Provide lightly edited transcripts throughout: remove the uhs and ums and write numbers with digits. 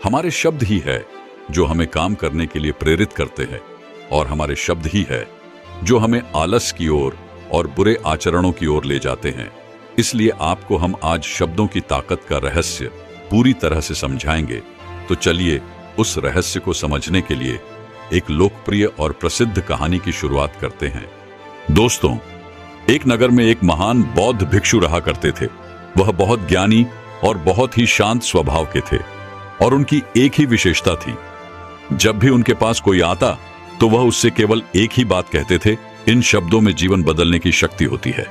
हमारे शब्द ही है जो हमें काम करने के लिए प्रेरित करते हैं, और हमारे शब्द ही है जो हमें आलस की ओर और बुरे आचरणों की ओर ले जाते हैं। इसलिए आपको हम आज शब्दों की ताकत का रहस्य पूरी तरह से समझाएंगे। तो चलिए उस रहस्य को समझने के लिए एक लोकप्रिय और प्रसिद्ध कहानी की शुरुआत करते हैं। दोस्तों, एक नगर में एक महान बौद्ध भिक्षु रहा करते थे। वह बहुत ज्ञानी और बहुत ही शांत स्वभाव के थे, और उनकी एक ही विशेषता थी। जब भी उनके पास कोई आता तो वह उससे केवल एक ही बात कहते थे, इन शब्दों में जीवन बदलने की शक्ति होती है।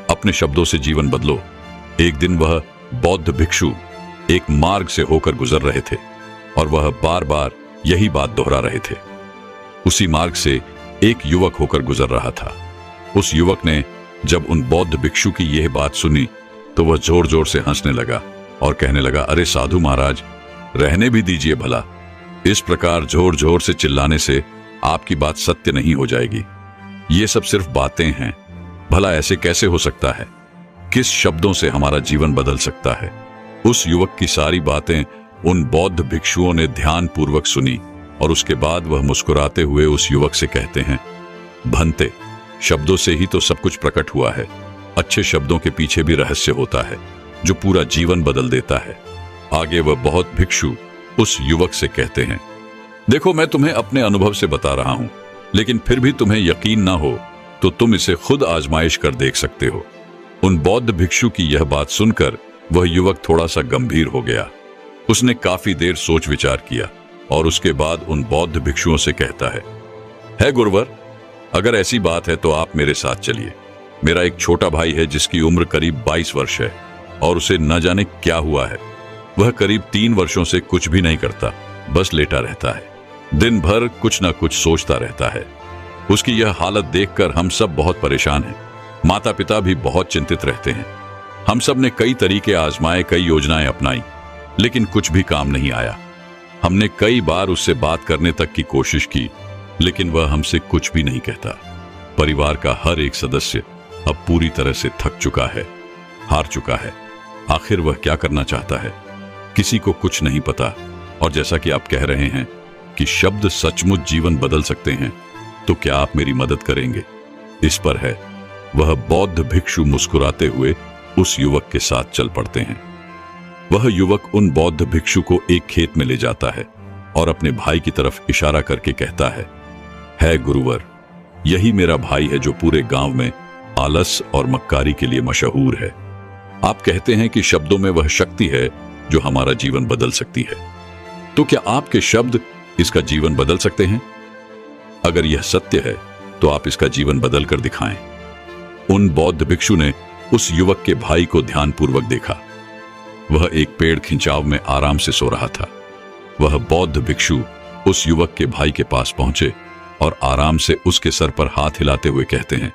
अपने शब्दों से जीवन बदलो। एक दिन वह बौद्ध भिक्षु एक मार्ग से होकर गुजर रहे थे, और वह बार बार यही बात दोहरा रहे थे। उसी मार्ग से एक युवक होकर गुजर रहा था। उस युवक ने जब उन बौद्ध भिक्षु की यह बात सुनी तो वह जोर जोर से हंसने लगा और कहने लगा, अरे साधु महाराज, रहने भी दीजिए भला। इस प्रकार जोर जोर से चिल्लाने से आपकी बात सत्य नहीं हो जाएगी। ये सब सिर्फ बातें हैं। भला ऐसे कैसे हो सकता है? किस शब्दों से हमारा जीवन बदल सकता है? उस युवक की सारी बातें उन बौद्ध भिक्षुओं ने ध्यानपूर्वक सुनी, और उसके बाद वह मुस्कुराते हुए उस युवक से कहते हैं, भंते, शब्दों से ही तो सब कुछ प्रकट हुआ है। अच्छे शब्दों के पीछे भी रहस्य होता है जो पूरा जीवन बदल देता है। आगे वह बौद्ध भिक्षु उस युवक से कहते हैं, देखो, मैं तुम्हें अपने अनुभव से बता रहा हूं, लेकिन फिर भी तुम्हें यकीन ना हो तो तुम इसे खुद आजमाइश कर देख सकते हो। उन बौद्ध भिक्षु की यह बात सुनकर वह युवक थोड़ा सा गंभीर हो गया। उसने काफी देर सोच विचार किया और उसके बाद उन बौद्ध भिक्षुओं से कहता है गुरुवर, अगर ऐसी बात है तो आप मेरे साथ चलिए। मेरा एक छोटा भाई है जिसकी उम्र करीब 22 वर्ष है, और उसे न जाने क्या हुआ है। वह करीब 3 वर्षों से कुछ भी नहीं करता, बस लेटा रहता है। दिन भर कुछ ना कुछ सोचता रहता है। उसकी यह हालत देखकर हम सब बहुत परेशान हैं। माता पिता भी बहुत चिंतित रहते हैं। हम सब ने कई तरीके आजमाए, कई योजनाएं अपनाई, लेकिन कुछ भी काम नहीं आया। हमने कई बार उससे बात करने तक की कोशिश की, लेकिन वह हमसे कुछ भी नहीं कहता। परिवार का हर एक सदस्य अब पूरी तरह से थक चुका है, हार चुका है। आखिर वह क्या करना चाहता है? किसी को कुछ नहीं पता। और जैसा कि आप कह रहे हैं कि शब्द सचमुच जीवन बदल सकते हैं, तो क्या आप मेरी मदद करेंगे? इस पर है वह बौद्ध भिक्षु मुस्कुराते हुए उस युवक के साथ चल पड़ते हैं। वह युवक उन बौद्ध भिक्षु को एक खेत में ले जाता है और अपने भाई की तरफ इशारा करके कहता है गुरुवर, यही मेरा भाई है जो पूरे गांव में आलस और मक्कारी के लिए मशहूर है। आप कहते हैं कि शब्दों में वह शक्ति है जो हमारा जीवन बदल सकती है, तो क्या आपके शब्द इसका जीवन बदल सकते हैं? अगर यह सत्य है तो आप इसका जीवन बदल कर दिखाएं। उन बौद्ध भिक्षु ने उस युवक के भाई को ध्यानपूर्वक देखा। वह एक पेड़ खिंचाव में आराम से सो रहा था। वह बौद्ध भिक्षु उस युवक के भाई के पास पहुंचे और आराम से उसके सर पर हाथ हिलाते हुए कहते हैं,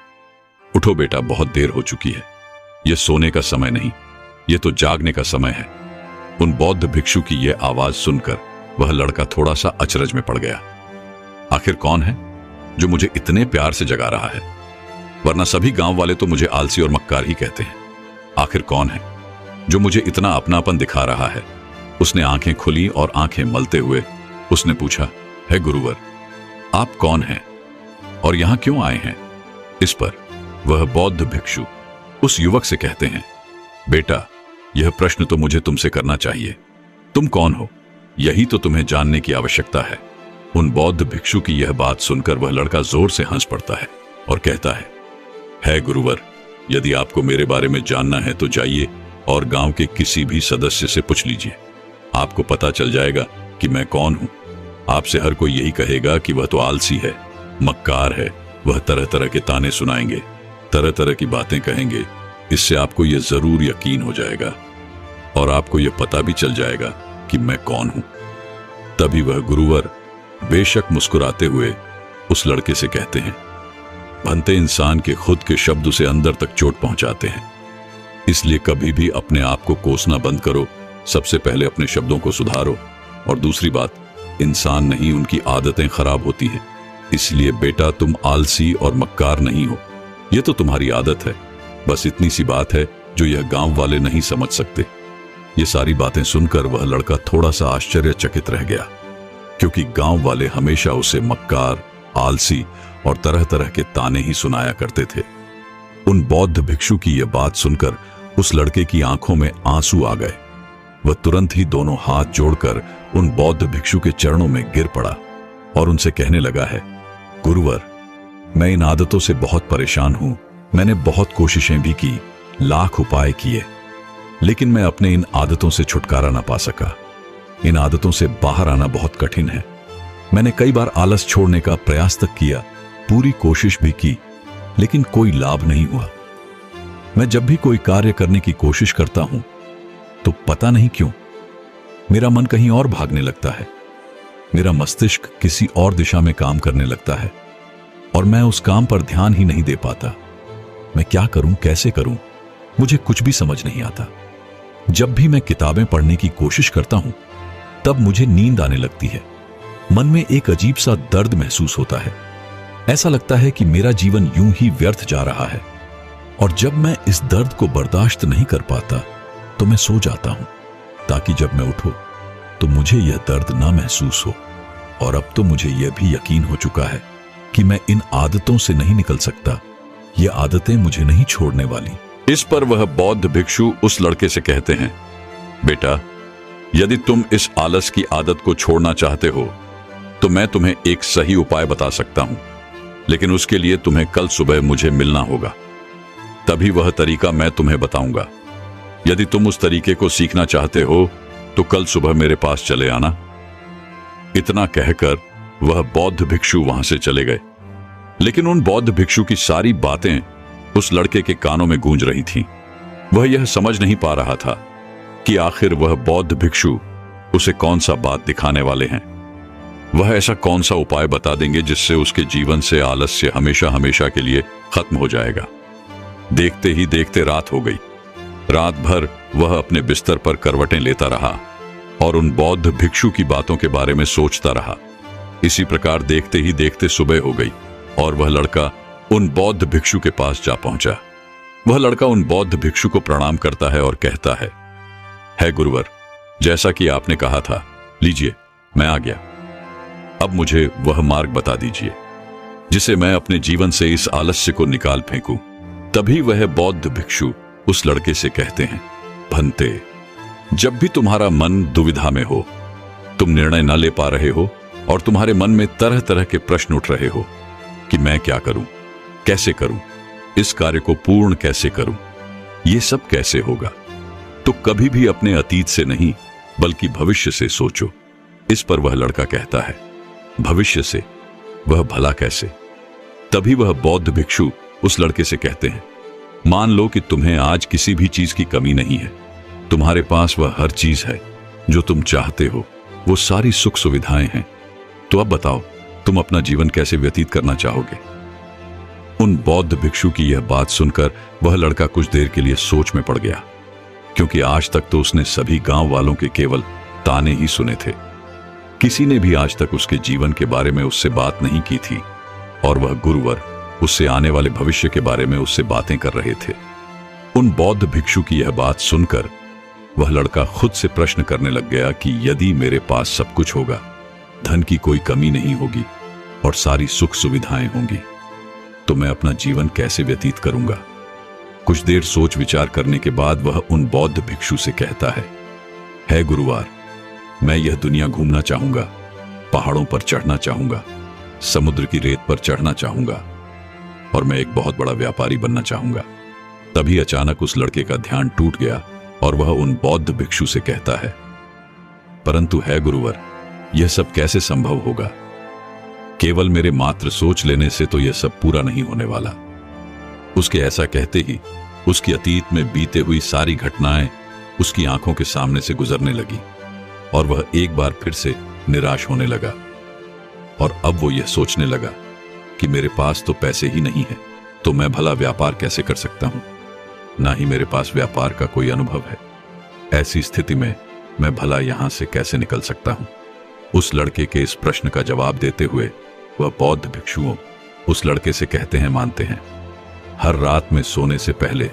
उठो बेटा, बहुत देर हो चुकी है। यह सोने का समय नहीं, यह तो जागने का समय है। उन बौद्ध भिक्षु की यह आवाज सुनकर वह लड़का थोड़ा सा अचरज में पड़ गया। आखिर कौन है जो मुझे इतने प्यार से जगा रहा है? वरना सभी गांव वाले तो मुझे आलसी और मक्कार ही कहते हैं। आखिर कौन है जो मुझे इतना अपनापन दिखा रहा है? उसने आंखें खुली और आंखें मलते हुए उसने पूछा, है गुरुवर, आप कौन हैं और यहां क्यों आए हैं? इस पर वह बौद्ध भिक्षु उस युवक से कहते हैं, बेटा, यह प्रश्न तो मुझे तुमसे करना चाहिए। तुम कौन हो, यही तो तुम्हें जानने की आवश्यकता है। उन बौद्ध भिक्षु की यह बात सुनकर वह लड़का जोर से हंस पड़ता है और कहता है गुरुवर, यदि आपको मेरे बारे में जानना है तो जाइए और गांव के किसी भी सदस्य से पूछ लीजिए। आपको पता चल जाएगा कि मैं कौन हूं। आपसे हर कोई यही कहेगा कि वह तो आलसी है, मक्कार है। वह तरह तरह के ताने सुनाएंगे, तरह तरह की बातें कहेंगे। इससे आपको यह जरूर यकीन हो जाएगा और आपको यह पता भी चल जाएगा कि मैं कौन हूं। तभी वह गुरुवर बेशक मुस्कुराते हुए उस लड़के से कहते हैं, भंते, इंसान के खुद के शब्द उसे अंदर तक चोट पहुंचाते हैं। इसलिए कभी भी अपने आप को कोसना बंद करो। सबसे पहले अपने शब्दों को सुधारो। और दूसरी बात, इंसान नहीं, उनकी आदतें खराब होती हैं। इसलिए बेटा, तुम आलसी और मक्कार नहीं हो, यह तो तुम्हारी आदत है। बस इतनी सी बात है जो यह गांव वाले नहीं समझ सकते। ये सारी बातें सुनकर वह लड़का थोड़ा सा आश्चर्यचकित रह गया, क्योंकि गांव वाले हमेशा उसे मक्कार, आलसी और तरह तरह के ताने ही सुनाया करते थे। उन बौद्ध भिक्षु की यह बात सुनकर उस लड़के की आंखों में आंसू आ गए। वह तुरंत ही दोनों हाथ जोड़कर उन बौद्ध भिक्षु के चरणों में गिर पड़ा और उनसे कहने लगा है, गुरुवर, मैं इन आदतों से बहुत परेशान हूं। मैंने बहुत कोशिशें भी की, लाख उपाय किए, लेकिन मैं अपने इन आदतों से छुटकारा ना पा सका। इन आदतों से बाहर आना बहुत कठिन है। मैंने कई बार आलस छोड़ने का प्रयास तक किया, पूरी कोशिश भी की, लेकिन कोई लाभ नहीं हुआ। मैं जब भी कोई कार्य करने की कोशिश करता हूं तो पता नहीं क्यों मेरा मन कहीं और भागने लगता है। मेरा मस्तिष्क किसी और दिशा में काम करने लगता है और मैं उस काम पर ध्यान ही नहीं दे पाता। मैं क्या करूं, कैसे करूं, मुझे कुछ भी समझ नहीं आता। जब भी मैं किताबें पढ़ने की कोशिश करता हूं तब मुझे नींद आने लगती है। मन में एक अजीब सा दर्द महसूस होता है। ऐसा लगता है कि मेरा जीवन यूं ही व्यर्थ जा रहा है। और जब मैं इस दर्द को बर्दाश्त नहीं कर पाता तो मैं सो जाता हूं, ताकि जब मैं उठूं तो मुझे यह दर्द ना महसूस हो। और अब तो मुझे यह भी यकीन हो चुका है कि मैं इन आदतों से नहीं निकल सकता। ये आदतें मुझे नहीं छोड़ने वाली। इस पर वह बौद्ध भिक्षु उस लड़के से कहते हैं, बेटा, यदि तुम इस आलस की आदत को छोड़ना चाहते हो तो मैं तुम्हें एक सही उपाय बता सकता हूं, लेकिन उसके लिए तुम्हें कल सुबह मुझे मिलना होगा। तभी वह तरीका मैं तुम्हें बताऊंगा। यदि तुम उस तरीके को सीखना चाहते हो तो कल सुबह मेरे पास चले आना। इतना कहकर वह बौद्ध भिक्षु वहां से चले गए। लेकिन उन बौद्ध भिक्षु की सारी बातें उस लड़के के कानों में गूंज रही थीं। वह यह समझ नहीं पा रहा था कि आखिर वह बौद्ध भिक्षु उसे कौन सा बात दिखाने वाले हैं। वह ऐसा कौन सा उपाय बता देंगे जिससे उसके जीवन से आलस्य हमेशा हमेशा के लिए खत्म हो जाएगा। देखते ही देखते रात हो गई। रात भर वह अपने बिस्तर पर करवटें लेता रहा और उन बौद्ध भिक्षु की बातों के बारे में सोचता रहा। इसी प्रकार देखते ही देखते सुबह हो गई और वह लड़का उन बौद्ध भिक्षु के पास जा पहुंचा। वह लड़का उन बौद्ध भिक्षु को प्रणाम करता है और कहता है गुरुवर, जैसा कि आपने कहा था, लीजिए मैं आ गया। अब मुझे वह मार्ग बता दीजिए जिसे मैं अपने जीवन से इस आलस्य को निकाल फेंकूं। तभी वह बौद्ध भिक्षु उस लड़के से कहते हैं, भंते, जब भी तुम्हारा मन दुविधा में हो, तुम निर्णय न ले पा रहे हो और तुम्हारे मन में तरह तरह के प्रश्न उठ रहे हो कि मैं क्या करूं, कैसे करूं, इस कार्य को पूर्ण कैसे करूं, ये सब कैसे होगा, तो कभी भी अपने अतीत से नहीं बल्कि भविष्य से सोचो। इस पर वह लड़का कहता है, भविष्य से? वह भला कैसे? तभी वह बौद्ध भिक्षु उस लड़के से कहते हैं, मान लो कि तुम्हें आज किसी भी चीज की कमी नहीं है। तुम्हारे पास वह हर चीज है जो तुम चाहते हो, वो सारी सुख सुविधाएं हैं। तो अब बताओ, तुम अपना जीवन कैसे व्यतीत करना चाहोगे? उन बौद्ध भिक्षु की यह बात सुनकर वह लड़का कुछ देर के लिए सोच में पड़ गया, क्योंकि आज तक तो उसने सभी गांव वालों के केवल ताने ही सुने थे। किसी ने भी आज तक उसके जीवन के बारे में उससे बात नहीं की थी और वह गुरुवर उससे आने वाले भविष्य के बारे में उससे बातें कर रहे थे। उन बौद्ध भिक्षु की यह बात सुनकर वह लड़का खुद से प्रश्न करने लग गया कि यदि मेरे पास सब कुछ होगा, धन की कोई कमी नहीं होगी और सारी सुख सुविधाएं होंगी, तो मैं अपना जीवन कैसे व्यतीत करूंगा? कुछ देर सोच विचार करने के बाद वह उन बौद्ध भिक्षु से कहता है गुरुवार, मैं यह दुनिया घूमना चाहूंगा, पहाड़ों पर चढ़ना चाहूंगा, समुद्र की रेत पर चढ़ना चाहूंगा और मैं एक बहुत बड़ा व्यापारी बनना चाहूंगा। तभी अचानक उस लड़के का ध्यान टूट गया और वह उन बौद्ध भिक्षु से कहता है, परंतु है गुरुवर, यह सब कैसे संभव होगा? केवल मेरे मात्र सोच लेने से तो यह सब पूरा नहीं होने वाला। उसके ऐसा कहते ही उसकी अतीत में बीते हुई सारी घटनाएं उसकी आंखों के सामने से गुजरने लगी और वह एक बार फिर से निराश होने लगा। और अब वो यह सोचने लगा कि मेरे पास तो पैसे ही नहीं है, तो मैं भला व्यापार कैसे कर सकता हूं? ना ही मेरे पास व्यापार का कोई अनुभव है। ऐसी स्थिति में मैं भला यहां से कैसे निकल सकता हूं? उस लड़के के इस प्रश्न का जवाब देते हुए वह बौद्ध भिक्षुओं उस लड़के से कहते हैं, मानते हैं, हर रात में सोने से पहले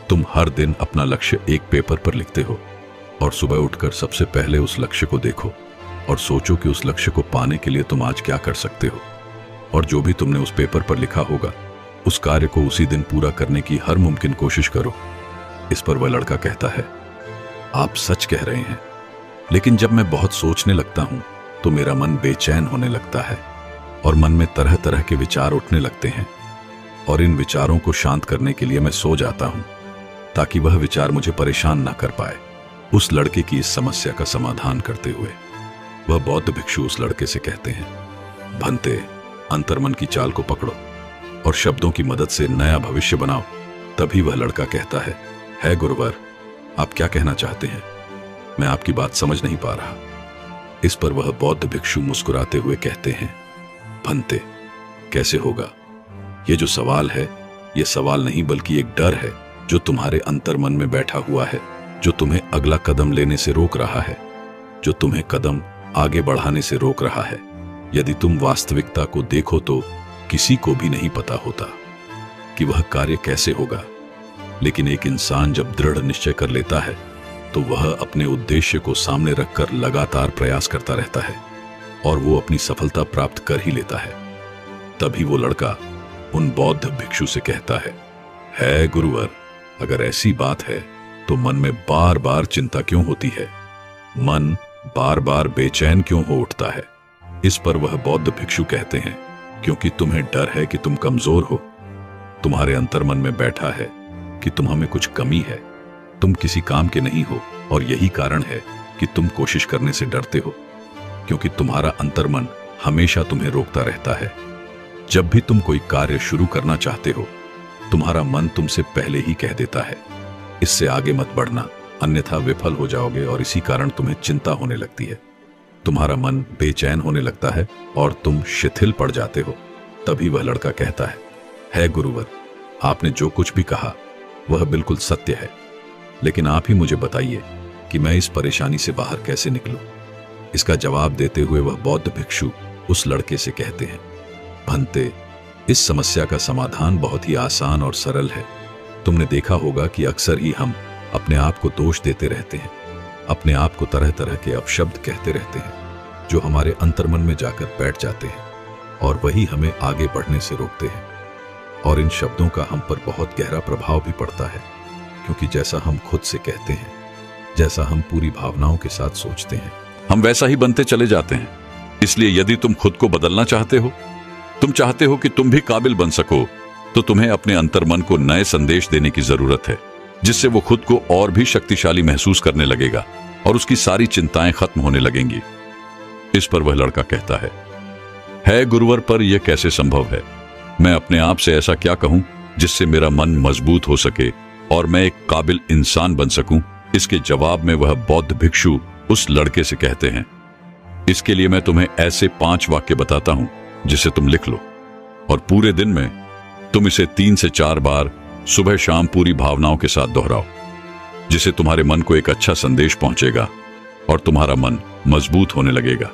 तुम हर दिन अपना लक्ष्य एक पेपर पर लिखते हो। और सुबह उठकर सबसे पहले उस लक्ष्य को देखो और सोचो कि उस लक्ष्य को पाने के लिए तुम आज क्या कर सकते हो। और जो भी तुमने उस पेपर पर लिखा होगा उस कार्य को उसी दिन पूरा करने की हर मुमकिन कोशिश करो। इस पर वह लड़का कहता है, आप सच कह रहे हैं, लेकिन जब मैं बहुत सोचने लगता हूं तो मेरा मन बेचैन होने लगता है और मन में तरह तरह के विचार उठने लगते हैं और इन विचारों को शांत करने के लिए मैं सो जाता हूं ताकि वह विचार मुझे परेशान ना कर पाए। उस लड़के की इस समस्या का समाधान करते हुए वह बौद्ध भिक्षु उस लड़के से कहते हैं, भंते, अंतर्मन की चाल को पकड़ो और शब्दों की मदद से नया भविष्य बनाओ। तभी वह लड़का कहता है गुरुवर, आप क्या कहना चाहते हैं? मैं आपकी बात समझ नहीं पा रहा। इस पर वह बौद्ध भिक्षु मुस्कुराते हुए कहते हैं, भंते, कैसे होगा? ये जो सवाल है ये सवाल नहीं बल्कि एक डर है जो तुम्हारे अंतर्मन में बैठा हुआ है, जो तुम्हें अगला कदम लेने से रोक रहा है, जो तुम्हें कदम आगे बढ़ाने से रोक रहा है। यदि तुम वास्तविकता को देखो तो किसी को भी नहीं पता होता कि वह कार्य कैसे होगा, लेकिन एक इंसान जब दृढ़ निश्चय कर लेता है तो वह अपने उद्देश्य को सामने रखकर लगातार प्रयास करता रहता है और वो अपनी सफलता प्राप्त कर ही लेता है। तभी वो लड़का उन बौद्ध भिक्षु से कहता है गुरुवर, अगर ऐसी बात है तो मन में बार बार चिंता क्यों होती है? मन बार बार बेचैन क्यों हो उठता है? इस पर वह बौद्ध भिक्षु कहते हैं, क्योंकि तुम्हें डर है कि तुम कमजोर हो। तुम्हारे अंतर्मन में बैठा है कि तुम्हां में कुछ कमी है, तुम किसी काम के नहीं हो और यही कारण है कि तुम कोशिश करने से डरते हो, क्योंकि तुम्हारा अंतर्मन हमेशा तुम्हें रोकता रहता है। जब भी तुम कोई कार्य शुरू करना चाहते हो तुम्हारा मन तुमसे पहले ही कह देता है, इससे आगे मत बढ़ना, अन्यथा विफल हो जाओगे, और इसी कारण तुम्हें चिंता होने लगती है। तुम्हारा मन बेचैन होने लगता है और तुम शिथिल पड़ जाते हो। तभी वह लड़का कहता है गुरुवर, आपने जो कुछ भी कहा वह बिल्कुल सत्य है, लेकिन आप ही मुझे बताइए कि मैं इस परेशानी से बाहर कैसे निकलूं। इसका जवाब देते हुए वह बौद्ध भिक्षु उस लड़के से कहते हैं, भंते, इस समस्या का समाधान बहुत ही आसान और सरल है। तुमने देखा होगा कि अक्सर ही हम अपने आप को दोष देते रहते हैं, अपने आप को तरह तरह के अपशब्द कहते रहते हैं जो हमारे अंतर्मन में जाकर बैठ जाते हैं और वही हमें आगे बढ़ने से रोकते हैं। और इन शब्दों का हम पर बहुत गहरा प्रभाव भी पड़ता है, क्योंकि जैसा हम खुद से कहते हैं, जैसा हम पूरी भावनाओं के साथ सोचते हैं, हम वैसा ही बनते चले जाते हैं। इसलिए यदि तुम खुद को बदलना चाहते हो, तुम चाहते हो कि तुम भी काबिल बन सको, तो तुम्हें अपने अंतर्मन को नए संदेश देने की जरूरत है, जिससे वो खुद को और भी शक्तिशाली महसूस करने लगेगा और उसकी सारी चिंताएं खत्म होने लगेंगी। इस पर वह लड़का कहता है गुरुवर, पर यह कैसे संभव है? मैं अपने आप से ऐसा क्या कहूं जिससे मेरा मन मजबूत हो सके और मैं एक काबिल इंसान बन सकूं? इसके जवाब में वह बौद्ध भिक्षु उस लड़के से कहते हैं, इसके लिए मैं तुम्हें ऐसे 5 वाक्य बताता हूं जिसे तुम लिख लो और पूरे दिन में तुम इसे 3 से 4 बार सुबह शाम पूरी भावनाओं के साथ दोहराओ, जिससे तुम्हारे मन को एक अच्छा संदेश पहुंचेगा और तुम्हारा मन मजबूत होने लगेगा।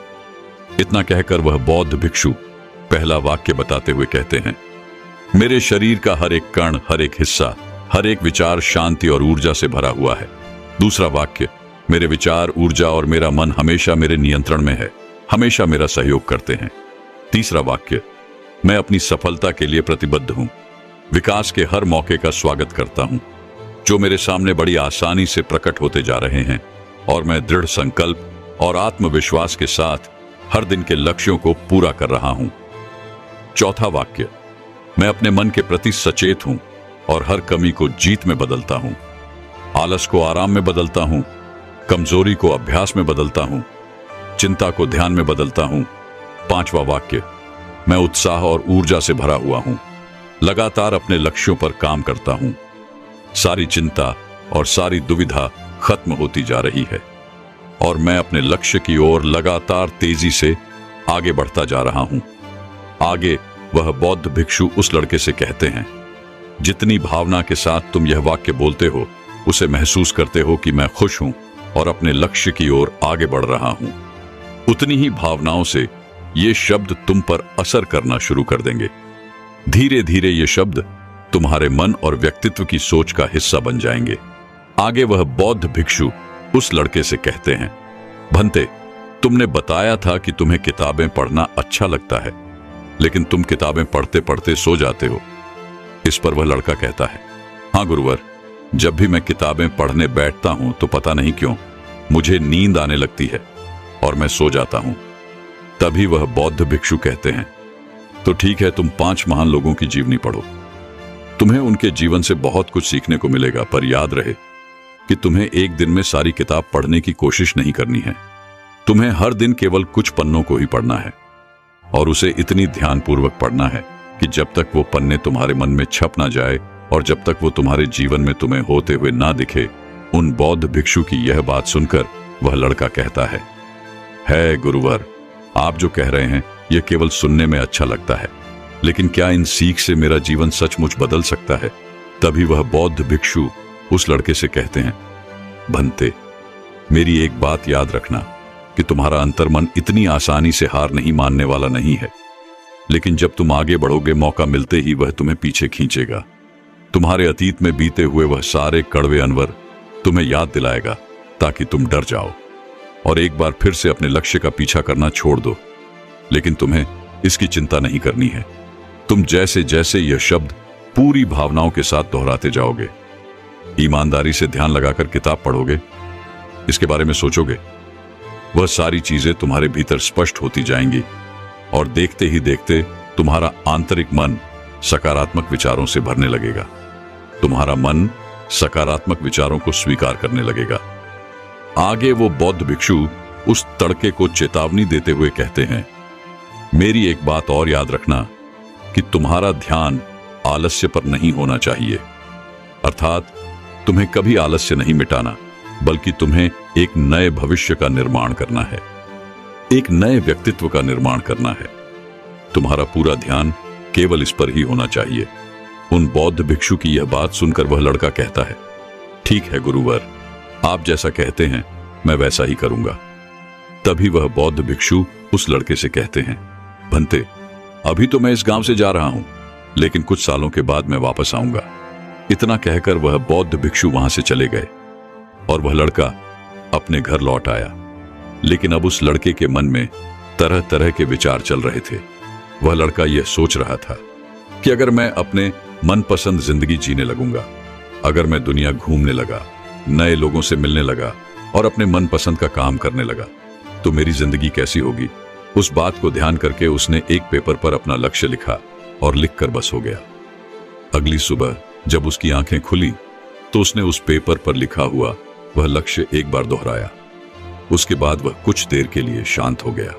इतना कहकर वह बौद्ध भिक्षु पहला वाक्य बताते हुए कहते हैं, मेरे शरीर का हर एक कण, हर एक हिस्सा, हर एक विचार शांति और ऊर्जा से भरा हुआ है। दूसरा वाक्य, मेरे विचार, ऊर्जा और मेरा मन हमेशा मेरे नियंत्रण में है, हमेशा मेरा सहयोग करते हैं। तीसरा वाक्य, मैं अपनी सफलता के लिए प्रतिबद्ध हूं, विकास के हर मौके का स्वागत करता हूं जो मेरे सामने बड़ी आसानी से प्रकट होते जा रहे हैं, और मैं दृढ़ संकल्प और आत्मविश्वास के साथ हर दिन के लक्ष्यों को पूरा कर रहा हूं। चौथा वाक्य, मैं अपने मन के प्रति सचेत हूं और हर कमी को जीत में बदलता हूं, आलस को आराम में बदलता हूं, कमजोरी को अभ्यास में बदलता हूं, चिंता को ध्यान में बदलता हूं। पांचवा वाक्य, मैं उत्साह और ऊर्जा से भरा हुआ हूं, लगातार अपने लक्ष्यों पर काम करता हूं, सारी चिंता और सारी दुविधा खत्म होती जा रही है और मैं अपने लक्ष्य की ओर लगातार तेजी से आगे बढ़ता जा रहा हूं। आगे वह बौद्ध भिक्षु उस लड़के से कहते हैं, जितनी भावना के साथ तुम यह वाक्य बोलते हो उसे महसूस करते हो कि मैं खुश हूं और अपने लक्ष्य की ओर आगे बढ़ रहा हूं, उतनी ही भावनाओं से ये शब्द तुम पर असर करना शुरू कर देंगे। धीरे धीरे ये शब्द तुम्हारे मन और व्यक्तित्व की सोच का हिस्सा बन जाएंगे। आगे वह बौद्ध भिक्षु उस लड़के से कहते हैं, भंते, तुमने बताया था कि तुम्हें किताबें पढ़ना अच्छा लगता है, लेकिन तुम किताबें पढ़ते पढ़ते सो जाते हो। इस पर वह लड़का कहता है, हाँ गुरुवर, जब भी मैं किताबें पढ़ने बैठता हूं तो पता नहीं क्यों मुझे नींद आने लगती है और मैं सो जाता हूं। तभी वह बौद्ध भिक्षु कहते हैं, तो ठीक है, तुम 5 महान लोगों की जीवनी पढ़ो। तुम्हें उनके जीवन से बहुत कुछ सीखने को मिलेगा, पर याद रहे कि तुम्हें एक दिन में सारी किताब पढ़ने की कोशिश नहीं करनी है। तुम्हें हर दिन केवल कुछ पन्नों को ही पढ़ना है और उसे इतनी ध्यानपूर्वक पढ़ना है कि जब तक वो पन्ने तुम्हारे मन में छप ना जाए और जब तक वो तुम्हारे जीवन में तुम्हें होते हुए ना दिखे। उन बौद्ध भिक्षु की यह बात सुनकर वह लड़का कहता है गुरुवर, आप जो कह रहे हैं यह केवल सुनने में अच्छा लगता है, लेकिन क्या इन सीख से मेरा जीवन सचमुच बदल सकता है? तभी वह बौद्ध भिक्षु उस लड़के से कहते हैं, भंते, मेरी एक बात याद रखना कि तुम्हारा अंतर्मन इतनी आसानी से हार नहीं मानने वाला नहीं है, लेकिन जब तुम आगे बढ़ोगे मौका मिलते ही वह तुम्हें पीछे खींचेगा। तुम्हारे अतीत में बीते हुए वह सारे कड़वे अनवर तुम्हें याद दिलाएगा ताकि तुम डर जाओ और एक बार फिर से अपने लक्ष्य का पीछा करना छोड़ दो। लेकिन तुम्हें इसकी चिंता नहीं करनी है। तुम जैसे जैसे यह शब्द पूरी भावनाओं के साथ दोहराते जाओगे, ईमानदारी से ध्यान लगाकर किताब पढ़ोगे, इसके बारे में सोचोगे, वह सारी चीजें तुम्हारे भीतर स्पष्ट होती जाएंगी और देखते ही देखते तुम्हारा आंतरिक मन सकारात्मक विचारों से भरने लगेगा। तुम्हारा मन सकारात्मक विचारों को स्वीकार करने लगेगा। आगे वो बौद्ध भिक्षु उस तड़के को चेतावनी देते हुए कहते हैं, मेरी एक बात और याद रखना कि तुम्हारा ध्यान आलस्य पर नहीं होना चाहिए। अर्थात तुम्हें कभी आलस्य नहीं मिटाना, बल्कि तुम्हें एक नए भविष्य का निर्माण करना है, एक नए व्यक्तित्व का निर्माण करना है। तुम्हारा पूरा ध्यान केवल इस पर ही होना चाहिए। उन बौद्ध भिक्षु की यह बात सुनकर वह लड़का कहता है, ठीक है गुरुवर, आप जैसा कहते हैं मैं वैसा ही करूंगा। तभी वह बौद्ध भिक्षु उस लड़के से कहते हैं, भंते, अभी तो मैं इस गांव से जा रहा हूं, लेकिन कुछ सालों के बाद मैं वापस आऊंगा। इतना कहकर वह बौद्ध भिक्षु वहां से चले गए और वह लड़का अपने घर लौट आया। लेकिन अब उस लड़के के मन में तरह तरह के विचार चल रहे थे। वह लड़का यह सोच रहा था कि अगर मैं अपने मनपसंद जिंदगी जीने लगूंगा, अगर मैं दुनिया घूमने लगा, नए लोगों से मिलने लगा और अपने मनपसंद का काम करने लगा, तो मेरी जिंदगी कैसी होगी। उस बात को ध्यान करके उसने एक पेपर पर अपना लक्ष्य लिखा और लिखकर बस हो गया। अगली सुबह जब उसकी आंखें खुली तो उसने उस पेपर पर लिखा हुआ वह लक्ष्य एक बार दोहराया। उसके बाद वह कुछ देर के लिए शांत हो गया।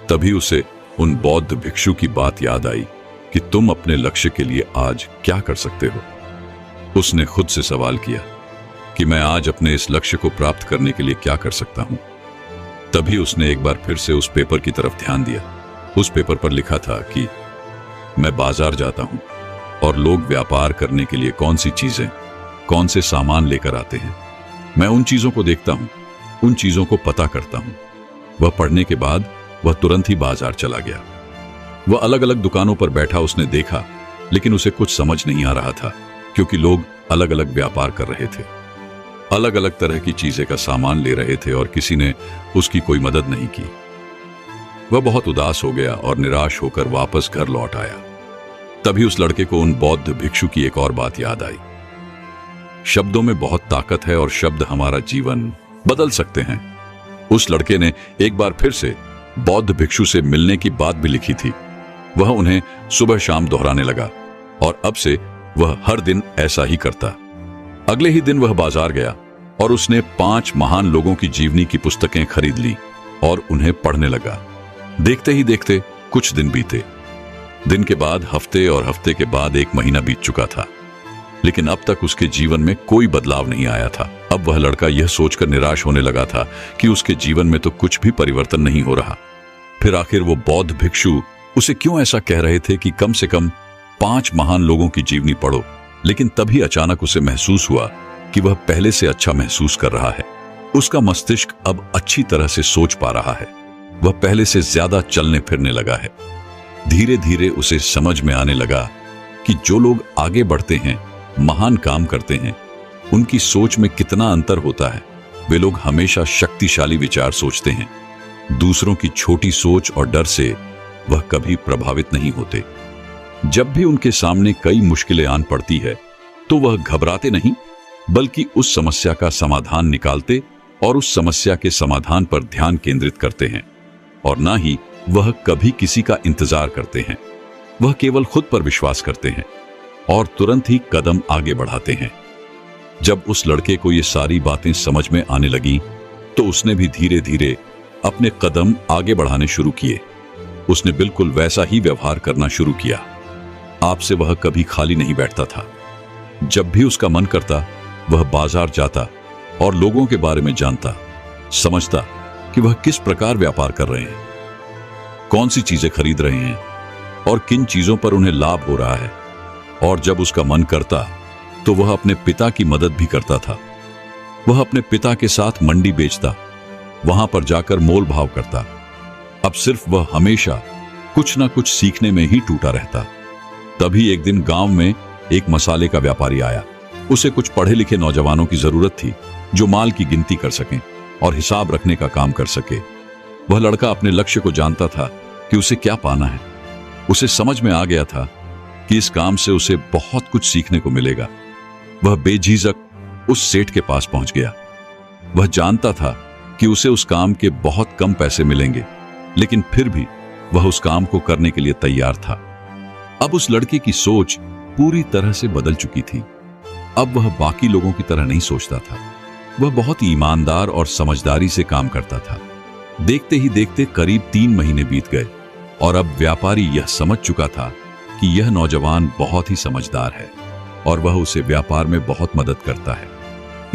तभी उसे उन बौद्ध भिक्षु की बात याद आई कि तुम अपने लक्ष्य के लिए आज क्या कर सकते हो। उसने खुद से सवाल किया कि मैं आज अपने इस लक्ष्य को प्राप्त करने के लिए क्या कर सकता हूं। तभी उसने एक बार फिर से उस पेपर की तरफ ध्यान दिया। उस पेपर पर लिखा था कि मैं बाजार जाता हूं और लोग व्यापार करने के लिए कौन सी चीजें, कौन से सामान लेकर आते हैं, मैं उन चीजों को देखता हूं, उन चीजों को पता करता हूं। वह पढ़ने के बाद वह तुरंत ही बाजार चला गया। वह अलग अलग दुकानों पर बैठा उसने देखा, लेकिन उसे कुछ समझ नहीं आ रहा था, क्योंकि लोग अलग अलग व्यापार कर रहे थे, अलग अलग तरह की चीजें का सामान ले रहे थे और किसी ने उसकी कोई मदद नहीं की। वह बहुत उदास हो गया और निराश होकर वापस घर लौट आया। तभी उस लड़के को उन बौद्ध भिक्षु की एक और बात याद आई। शब्दों में बहुत ताकत है और शब्द हमारा जीवन बदल सकते हैं। उस लड़के ने एक बार फिर से बौद्ध भिक्षु से मिलने की बात भी लिखी थी। वह उन्हें सुबह शाम दोहराने लगा और अब से वह हर दिन ऐसा ही करता। अगले ही दिन वह बाजार गया और उसने 5 महान लोगों की जीवनी की पुस्तकें खरीद ली और उन्हें पढ़ने लगा। देखते ही देखते कुछ दिन बीते। दिन के बाद हफ्ते और हफ्ते के बाद 1 महीना बीत चुका था, लेकिन अब तक उसके जीवन में कोई बदलाव नहीं आया था। अब वह लड़का यह सोचकर निराश होने लगा था कि उसके जीवन में तो कुछ भी परिवर्तन नहीं हो रहा। फिर आखिर वो बौद्ध भिक्षु उसे क्यों ऐसा कह रहे थे कि कम से कम 5 महान लोगों की जीवनी पढ़ो। लेकिन तभी अचानक उसे महसूस हुआ कि वह पहले से अच्छा महसूस कर रहा है। उसका मस्तिष्क अब अच्छी तरह से सोच पा रहा है। वह पहले से ज्यादा चलने फिरने लगा है। धीरे धीरे उसे समझ में आने लगा कि जो लोग आगे बढ़ते हैं, महान काम करते हैं, उनकी सोच में कितना अंतर होता है। वे लोग हमेशा शक्तिशाली विचार सोचते हैं। दूसरों की छोटी सोच और डर से वह कभी प्रभावित नहीं होते। जब भी उनके सामने कई मुश्किलें आन पड़ती है तो वह घबराते नहीं, बल्कि उस समस्या का समाधान निकालते और उस समस्या के समाधान पर ध्यान केंद्रित करते हैं। और ना ही वह कभी किसी का इंतजार करते हैं। वह केवल खुद पर विश्वास करते हैं और तुरंत ही कदम आगे बढ़ाते हैं। जब उस लड़के को ये सारी बातें समझ में आने लगी तो उसने भी धीरे धीरे अपने कदम आगे बढ़ाने शुरू किए। उसने बिल्कुल वैसा ही व्यवहार करना शुरू किया। आपसे वह कभी खाली नहीं बैठता था। जब भी उसका मन करता वह बाजार जाता और लोगों के बारे में जानता, समझता कि वह किस प्रकार व्यापार कर रहे हैं, कौन सी चीजें खरीद रहे हैं और किन चीजों पर उन्हें लाभ हो रहा है। और जब उसका मन करता तो वह अपने पिता की मदद भी करता था। वह अपने पिता के साथ मंडी बेचता, वहां पर जाकर मोल भाव करता। अब सिर्फ वह हमेशा कुछ ना कुछ सीखने में ही टूटा रहता। तभी एक दिन गांव में एक मसाले का व्यापारी आया। उसे कुछ पढ़े लिखे नौजवानों की जरूरत थी जो माल की गिनती कर सकें और हिसाब रखने का काम कर सके। वह लड़का अपने लक्ष्य को जानता था कि उसे क्या पाना है। उसे समझ में आ गया था कि इस काम से उसे बहुत कुछ सीखने को मिलेगा। वह बेझिझक उस सेठ के पास पहुंच गया। वह जानता था कि उसे उस काम के बहुत कम पैसे मिलेंगे, लेकिन फिर भी वह उस काम को करने के लिए तैयार था। अब उस लड़के की सोच पूरी तरह से बदल चुकी थी। अब वह बाकी लोगों की तरह नहीं सोचता था। वह बहुत ही ईमानदार और समझदारी से काम करता था। देखते ही देखते करीब 3 महीने बीत गए और अब व्यापारी यह समझ चुका था कि यह नौजवान बहुत ही समझदार है और वह उसे व्यापार में बहुत मदद करता है।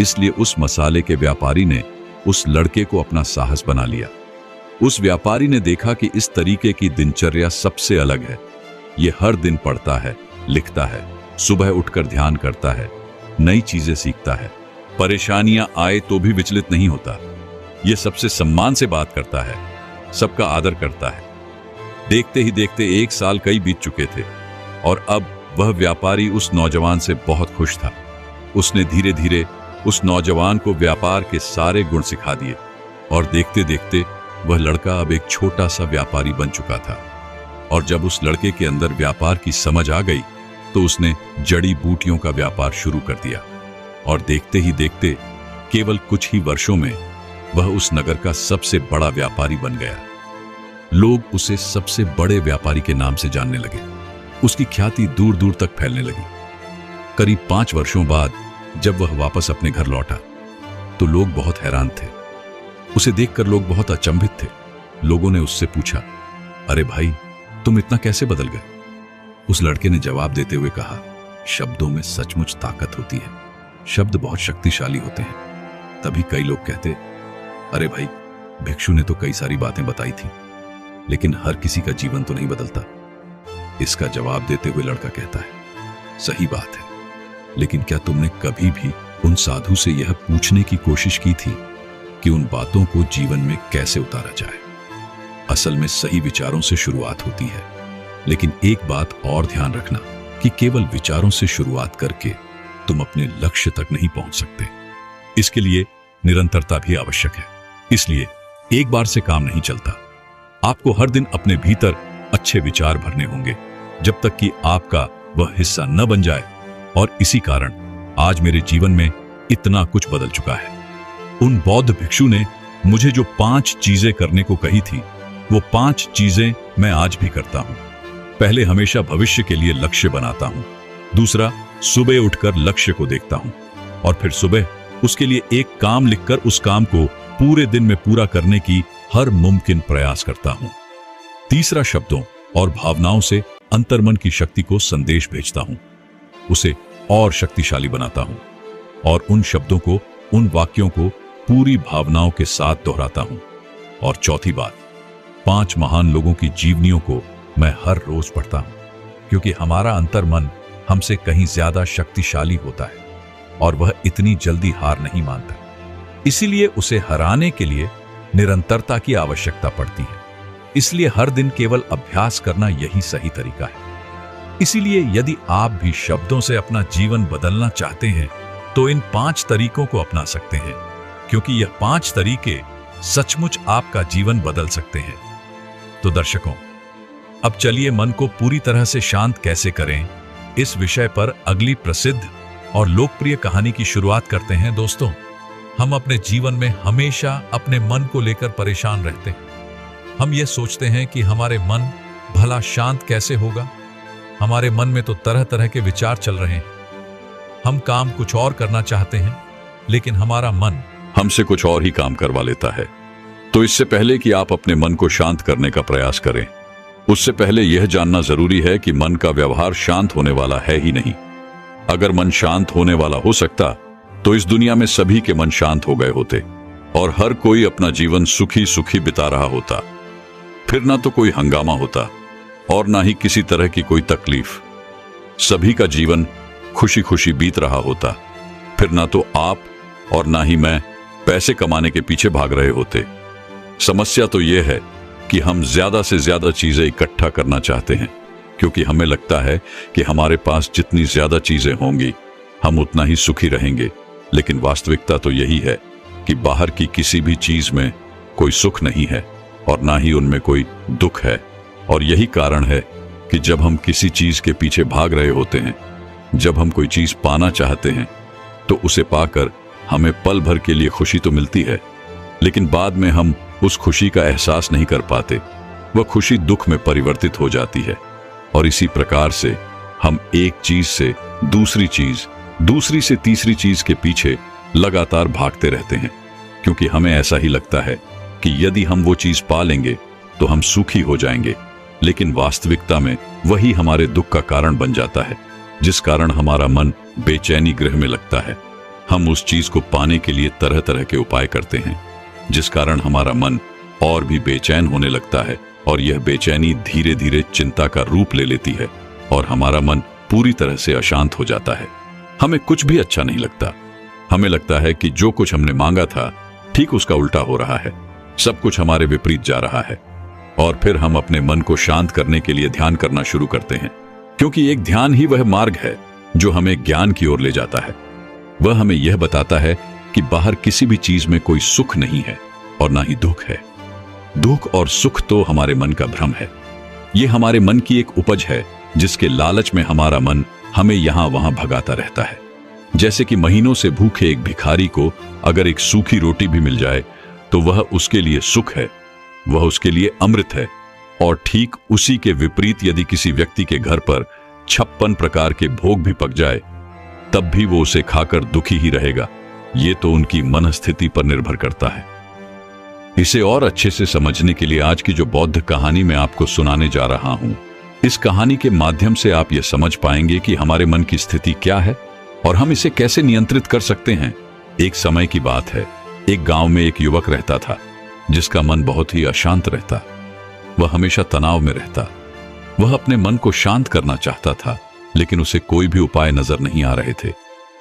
इसलिए उस मसाले के व्यापारी ने उस लड़के को अपना साहस बना लिया। उस व्यापारी ने देखा कि इस तरीके की दिनचर्या सबसे अलग है। ये हर दिन पढ़ता है, लिखता है, सुबह उठकर ध्यान करता है, नई चीजें सीखता है, परेशानियां आए तो भी विचलित नहीं होता। ये सबसे सम्मान से बात करता है, सबका आदर करता है। देखते ही देखते 1 साल कई बीत चुके थे और अब वह व्यापारी उस नौजवान से बहुत खुश था। उसने धीरे धीरे उस नौजवान को व्यापार के सारे गुण सिखा दिए और देखते देखते वह लड़का अब एक छोटा सा व्यापारी बन चुका था। और जब उस लड़के के अंदर व्यापार की समझ आ गई तो उसने जड़ी बूटियों का व्यापार शुरू कर दिया और देखते ही देखते केवल कुछ ही वर्षों में वह उस नगर का सबसे बड़ा व्यापारी बन गया। लोग उसे सबसे बड़े व्यापारी के नाम से जानने लगे। उसकी ख्याति दूर दूर तक फैलने लगी। करीब 5 वर्षों बाद जब वह वापस अपने घर लौटा तो लोग बहुत हैरान थे। उसे देखकर लोग बहुत अचंभित थे। लोगों ने उससे पूछा, अरे भाई, तुम इतना कैसे बदल गए? उस लड़के ने जवाब देते हुए कहा, शब्दों में सचमुच ताकत होती है। शब्द बहुत शक्तिशाली होते हैं। तभी कई लोग कहते, अरे भाई, भिक्षु ने तो कई सारी बातें बताई थी, लेकिन हर किसी का जीवन तो नहीं बदलता। इसका जवाब देते हुए लड़का कहता है, सही बात है, लेकिन क्या तुमने कभी भी उन साधु से यह पूछने की कोशिश की थी कि उन बातों को जीवन में कैसे उतारा जाए? असल में सही विचारों से शुरुआत होती है, लेकिन एक बात और ध्यान रखना कि केवल विचारों से शुरुआत करके तुम अपने लक्ष्य तक नहीं पहुंच सकते। इसके लिए निरंतरता भी आवश्यक है। इसलिए एक बार से काम नहीं चलता। आपको हर दिन अपने भीतर अच्छे विचार भरने होंगे जब तक कि आपका वह हिस्सा न बन जाए। और इसी कारण आज मेरे जीवन में इतना कुछ बदल चुका है। उन बौद्ध भिक्षु ने मुझे जो 5 चीजें करने को कही थी, वो 5 चीजें मैं आज भी करता हूं। पहले हमेशा भविष्य के लिए लक्ष्य बनाता हूं। दूसरा, सुबह उठकर लक्ष्य को देखता हूं और फिर सुबह उसके लिए एक काम लिखकर उस काम को पूरे दिन में पूरा करने की हर मुमकिन प्रयास करता हूं। तीसरा, शब्दों और भावनाओं से अंतर्मन की शक्ति को संदेश भेजता हूं, उसे और शक्तिशाली बनाता हूं और उन शब्दों को, उन वाक्यों को पूरी भावनाओं के साथ दोहराता हूं। और चौथी बात, 5 महान लोगों की जीवनियों को मैं हर रोज पढ़ता हूं, क्योंकि हमारा अंतर्मन हमसे कहीं ज्यादा शक्तिशाली होता है और वह इतनी जल्दी हार नहीं मानता। इसीलिए उसे हराने के लिए निरंतरता की आवश्यकता पड़ती है। इसलिए हर दिन केवल अभ्यास करना यही सही तरीका है। इसीलिए यदि आप भी शब्दों से अपना जीवन बदलना चाहते हैं तो इन 5 तरीकों को अपना सकते हैं। क्योंकि यह 5 तरीके सचमुच आपका जीवन बदल सकते हैं। तो दर्शकों, अब चलिए मन को पूरी तरह से शांत कैसे करें, इस विषय पर अगली प्रसिद्ध और लोकप्रिय कहानी की शुरुआत करते हैं। दोस्तों, हम अपने जीवन में हमेशा अपने मन को लेकर परेशान रहते हैं। हम ये सोचते हैं कि हमारे मन भला शांत कैसे होगा। हमारे मन में तो तरह तरह के विचार चल रहे हैं। हम काम कुछ और करना चाहते हैं, लेकिन हमारा मन हमसे कुछ और ही काम करवा लेता है। तो इससे पहले कि आप अपने मन को शांत करने का प्रयास करें, उससे पहले यह जानना जरूरी है कि मन का व्यवहार शांत होने वाला है ही नहीं। अगर मन शांत होने वाला हो सकता तो इस दुनिया में सभी के मन शांत हो गए होते और हर कोई अपना जीवन सुखी सुखी बिता रहा होता। फिर ना तो कोई हंगामा होता और ना ही किसी तरह की कोई तकलीफ। सभी का जीवन खुशी खुशी बीत रहा होता। फिर ना तो आप और ना ही मैं पैसे कमाने के पीछे भाग रहे होते। समस्या तो यह है कि हम ज्यादा से ज्यादा चीजें इकट्ठा करना चाहते हैं, क्योंकि हमें लगता है कि हमारे पास जितनी ज्यादा चीजें होंगी हम उतना ही सुखी रहेंगे। लेकिन वास्तविकता तो यही है कि बाहर की किसी भी चीज में कोई सुख नहीं है और ना ही उनमें कोई दुख है। और यही कारण है कि जब हम किसी चीज के पीछे भाग रहे होते हैं, जब हम कोई चीज पाना चाहते हैं, तो उसे पाकर हमें पल भर के लिए खुशी तो मिलती है, लेकिन बाद में हम उस खुशी का एहसास नहीं कर पाते। वह खुशी दुख में परिवर्तित हो जाती है। और इसी प्रकार से हम एक चीज से दूसरी चीज, दूसरी से तीसरी चीज के पीछे लगातार भागते रहते हैं, क्योंकि हमें ऐसा ही लगता है कि यदि हम वो चीज पा लेंगे तो हम सुखी हो जाएंगे। लेकिन वास्तविकता में वही हमारे दुख का कारण बन जाता है, जिस कारण हमारा मन बेचैनी गृह में लगता है। हम उस चीज को पाने के लिए तरह तरह के उपाय करते हैं, जिस कारण हमारा मन और भी बेचैन होने लगता है और यह बेचैनी धीरे धीरे चिंता का रूप ले लेती है और हमारा मन पूरी तरह से अशांत हो जाता है। हमें कुछ भी अच्छा नहीं लगता। हमें लगता है कि जो कुछ हमने मांगा था ठीक उसका उल्टा हो रहा है, सब कुछ हमारे विपरीत जा रहा है। और फिर हम अपने मन को शांत करने के लिए ध्यान करना शुरू करते हैं, क्योंकि एक ध्यान ही वह मार्ग है जो हमें ज्ञान की ओर ले जाता है। वह हमें यह बताता है कि बाहर किसी भी चीज में कोई सुख नहीं है और ना ही दुख है। दुख और सुख तो हमारे मन का भ्रम है। यह हमारे मन की एक उपज है, जिसके लालच में हमारा मन हमें यहां वहां भगाता रहता है। जैसे कि महीनों से भूखे एक भिखारी को अगर एक सूखी रोटी भी मिल जाए तो वह उसके लिए सुख है, वह उसके लिए अमृत है। और ठीक उसी के विपरीत यदि किसी व्यक्ति के घर पर 56 प्रकार के भोग भी पक जाए, तब भी वो उसे खाकर दुखी ही रहेगा। ये तो उनकी मनस्थिति पर निर्भर करता है। इसे और अच्छे से समझने के लिए आज की जो बौद्ध कहानी मैं आपको सुनाने जा रहा हूं, इस कहानी के माध्यम से आप यह समझ पाएंगे कि हमारे मन की स्थिति क्या है और हम इसे कैसे नियंत्रित कर सकते हैं। एक समय की बात है, एक गांव में एक युवक रहता था, जिसका मन बहुत ही अशांत रहता। वह हमेशा तनाव में रहता। वह अपने मन को शांत करना चाहता था, लेकिन उसे कोई भी उपाय नजर नहीं आ रहे थे।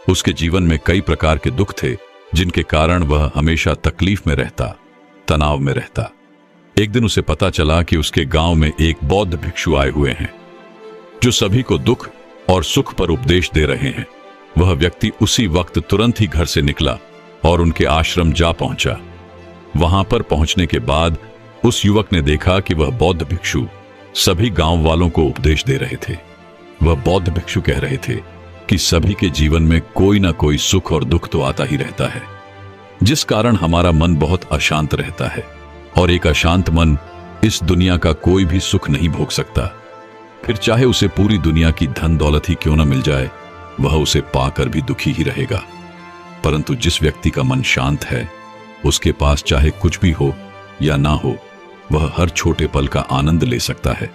उसके जीवन में कई प्रकार के दुख थे, जिनके कारण वह हमेशा तकलीफ में रहता, तनाव में रहता। एक दिन उसे पता चला कि उसके गांव में एक बौद्ध भिक्षु आए हुए हैं, जो सभी को दुख और सुख पर उपदेश दे रहे हैं। वह व्यक्ति उसी वक्त तुरंत ही घर से निकला और उनके आश्रम जा पहुंचा। वहां पर पहुंचने के बाद उस युवक ने देखा कि वह बौद्ध भिक्षु सभी गांव वालों को उपदेश दे रहे थे। वह बौद्ध भिक्षु कह रहे थे कि सभी के जीवन में कोई ना कोई सुख और दुख तो आता ही रहता है, जिस कारण हमारा मन बहुत अशांत रहता है। और एक अशांत मन इस दुनिया का कोई भी सुख नहीं भोग सकता। फिर चाहे उसे पूरी दुनिया की धन दौलत ही क्यों न मिल जाए, वह उसे पाकर भी दुखी ही रहेगा। परंतु जिस व्यक्ति का मन शांत है, उसके पास चाहे कुछ भी हो या ना हो, वह हर छोटे पल का आनंद ले सकता है।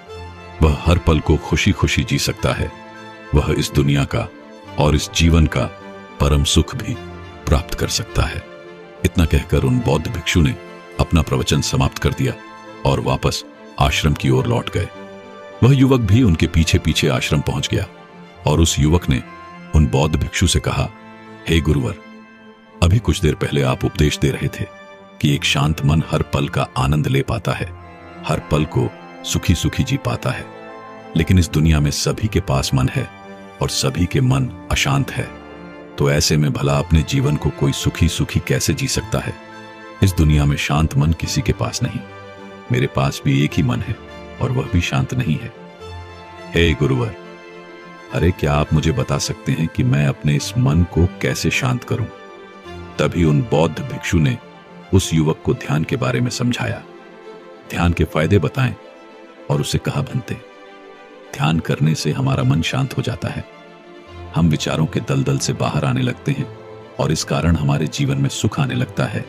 वह हर पल को खुशी खुशी जी सकता है। वह इस दुनिया का और इस जीवन का परम सुख भी प्राप्त कर सकता है। इतना कहकर उन बौद्ध भिक्षु ने अपना प्रवचन समाप्त कर दिया और वापस आश्रम की ओर लौट गए। वह युवक भी उनके पीछे पीछे आश्रम पहुंच गया और उस युवक ने उन बौद्ध भिक्षु से कहा, हे गुरुवर, अभी कुछ देर पहले आप उपदेश दे रहे थे कि एक शांत मन हर पल का आनंद ले पाता है, हर पल को सुखी सुखी जी पाता है। लेकिन इस दुनिया में सभी के पास मन है और सभी के मन अशांत है। तो ऐसे में भला अपने जीवन को कोई सुखी सुखी कैसे जी सकता है? इस दुनिया में शांत मन किसी के पास नहीं। मेरे पास भी एक ही मन है और वह भी शांत नहीं है। हे गुरुवर, अरे क्या आप मुझे बता सकते हैं कि मैं अपने इस मन को कैसे शांत करूं? तभी उन बौद्ध भिक्षु ने उस युवक को ध्यान के बारे में समझाया, ध्यान के फायदे बताएं और उसे कहा, बनते ध्यान करने से हमारा मन शांत हो जाता है। हम विचारों के दलदल से बाहर आने लगते हैं और इस कारण हमारे जीवन में सुख आने लगता है।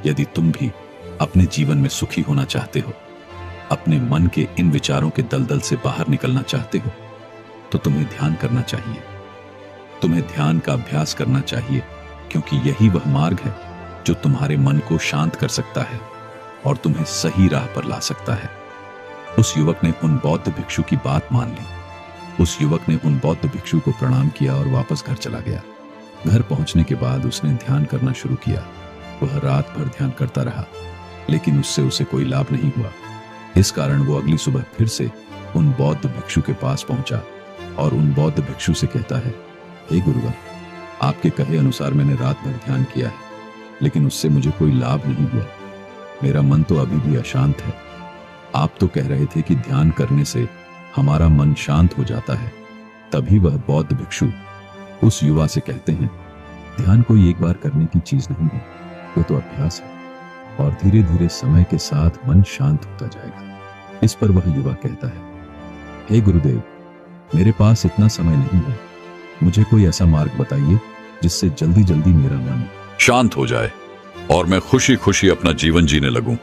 यदि तुम भी अपने जीवन में सुखी होना चाहते हो, अपने मन के इन विचारों के दलदल से बाहर निकलना चाहते हो, तो तुम्हें ध्यान करना चाहिए। तुम्हें ध्यान का अभ्यास करना चाहिए, क्योंकि यही वह मार्ग है जो तुम्हारे मन को शांत कर सकता है और तुम्हें सही राह पर ला सकता है। उस युवक ने उन बौद्ध भिक्षु की बात मान ली। उस युवक ने उन बौद्ध भिक्षु को प्रणाम किया और वापस घर चला गया। घर पहुंचने के बाद उसने ध्यान करना शुरू किया। वह रात भर ध्यान करता रहा, लेकिन उससे उसे कोई लाभ नहीं हुआ। इस कारण वो अगली सुबह फिर से उन बौद्ध भिक्षु के पास पहुंचा और उन बौद्ध भिक्षु से कहता है, हे गुरुवर, आपके कहे अनुसार मैंने रात भर ध्यान किया है, लेकिन उससे मुझे कोई लाभ नहीं हुआ। मेरा मन तो अभी भी अशांत है। आप तो कह रहे थे कि ध्यान करने से हमारा मन शांत हो जाता है। तभी वह बौद्ध भिक्षु उस युवा से कहते हैं, ध्यान कोई एक बार करने की चीज नहीं है, वो तो अभ्यास है और धीरे धीरे समय के साथ मन शांत होता जाएगा। इस पर वह युवा कहता है, हे गुरुदेव, मेरे पास इतना समय नहीं है। मुझे कोई ऐसा मार्ग बताइए जिससे जल्दी जल्दी मेरा मन शांत हो जाए और मैं खुशी खुशी अपना जीवन जीने लगूं।